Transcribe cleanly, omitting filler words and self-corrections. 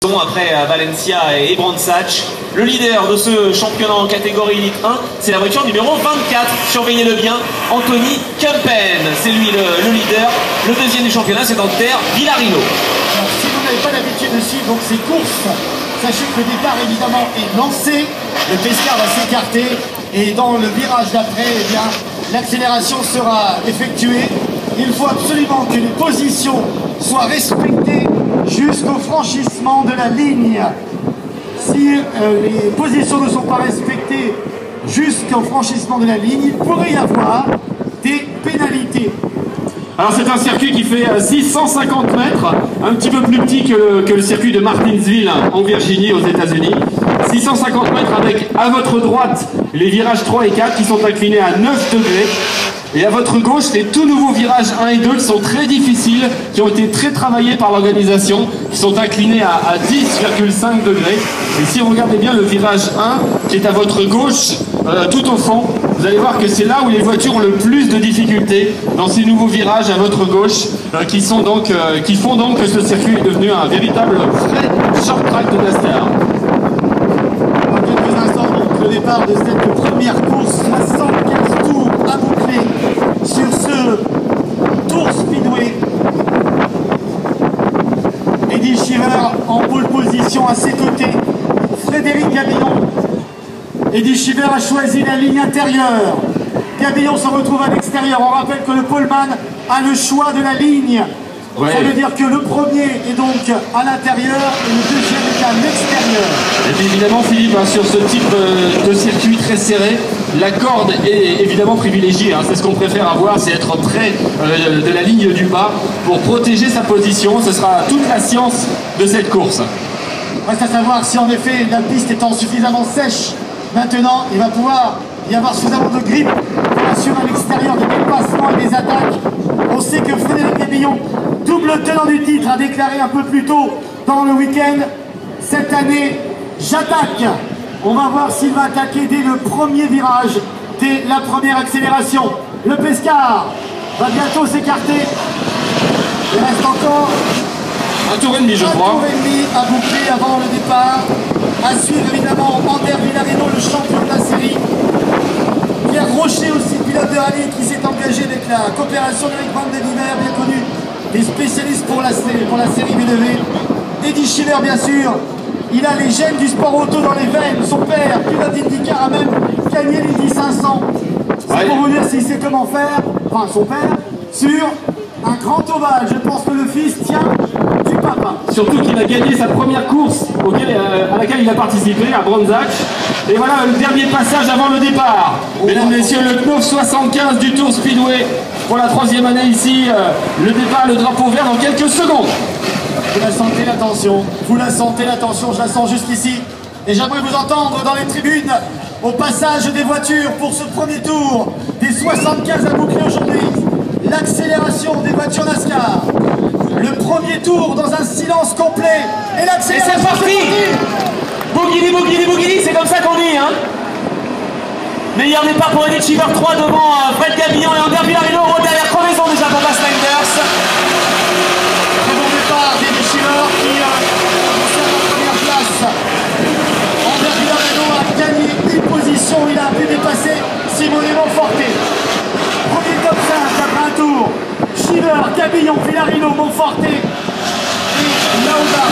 Après Valencia et Brandsatch, le leader de ce championnat en catégorie Elite 1, c'est la voiture numéro 24, surveillez-le bien, Anthony Kempen, c'est lui le leader. Le deuxième du championnat, c'est Anter Villarino. Alors, si vous n'avez pas l'habitude de suivre donc ces courses, sachez que le départ évidemment est lancé, le Pescar va s'écarter et dans le virage d'après, eh bien, l'accélération sera effectuée. Il faut absolument que les positions soient respectées jusqu'au franchissement de la ligne. Si les positions ne sont pas respectées jusqu'au franchissement de la ligne, il pourrait y avoir des pénalités. Alors c'est un circuit qui fait 650 mètres, un petit peu plus petit que le circuit de Martinsville en Virginie aux États-Unis. 650 mètres avec à votre droite les virages 3 et 4 qui sont inclinés à 9 degrés. Et à votre gauche, les tout nouveaux virages 1 et 2 qui sont très difficiles, qui ont été très travaillés par l'organisation, qui sont inclinés à 10,5 degrés. Et si vous regardez bien le virage 1, qui est à votre gauche, tout au fond, vous allez voir que c'est là où les voitures ont le plus de difficultés, dans ces nouveaux virages à votre gauche, qui font donc que ce circuit est devenu un véritable vrai short track de NASCAR. Dans quelques instants, donc, le départ de cette première course, 75 tours à boucler sur ce Tour Speedway. Eddie Cheever en pole position à ses côtés, Frédéric Gabillon. Eddie Cheever a choisi la ligne intérieure. Gabillon se retrouve à l'extérieur. On rappelle que le poleman a le choix de la ligne. Ouais. Ça veut dire que le premier est donc à l'intérieur et le deuxième est à l'extérieur. Et puis évidemment Philippe, hein, sur ce type de circuit très serré, la corde est évidemment privilégiée. Hein. C'est ce qu'on préfère avoir, c'est être près de la ligne du bas pour protéger sa position. Ce sera toute la science de cette course. Reste à savoir si en effet la piste étant suffisamment sèche, maintenant il va pouvoir y avoir suffisamment de grip pour assurer à l'extérieur des dépassements et des attaques. On sait que Frédéric Gabillon, double tenant du titre, a déclaré un peu plus tôt dans le week-end: cette année, j'attaque. On va voir s'il va attaquer dès le premier virage, dès la première accélération. Le Pescar va bientôt s'écarter. Il reste encore un tour et demi, je crois. Un tour et demi à boucler avant le départ. À suivre évidemment Anter Villarino, le champion de la série. Pierre Rocher aussi, pilote de rallye, qui s'est engagé avec la coopération d'Eric Van den Hiver, bien connu, des spécialistes pour la série B2V. Eddie Cheever, bien sûr, il a les gènes du sport auto dans les veines. Son père, pilote d'IndyCar, a même gagné l'Indy 500. C'est pour vous dire s'il sait comment faire, enfin son père, sur un grand ovale. Je pense que le fils tient du papa. Surtout qu'il a gagné sa première course à laquelle il a participé, à Brandsatch. Et voilà le dernier passage avant le départ. Mesdames, messieurs, le Knauf 75 du Tour Speedway pour la 3e année ici. Le départ, le drapeau vert dans quelques secondes. Vous la sentez la tension, vous la sentez la tension, je la sens jusqu'ici. Et j'aimerais vous entendre dans les tribunes au passage des voitures pour ce premier tour des 75 à boucler aujourd'hui. L'accélération des voitures NASCAR. Le premier tour dans un silence complet. Et l'accélération. Et c'est parti. Bouguili, Bouguili, Bouguili, c'est comme ça qu'on dit, hein. Meilleur départ pour Eddie Cheever, 3 devant Fred Gabillon et Anter Villarino. Derrière crevaison déjà pour Bas Lenders. Très bon départ d'Eddie Cheever qui conserve la première place. Anter Villarino a gagné une position. Il a pu dépasser Simone Monforte. Premier top 5 après un tour. Cheever, Gabillon, Villarino, Monforte et Lauda.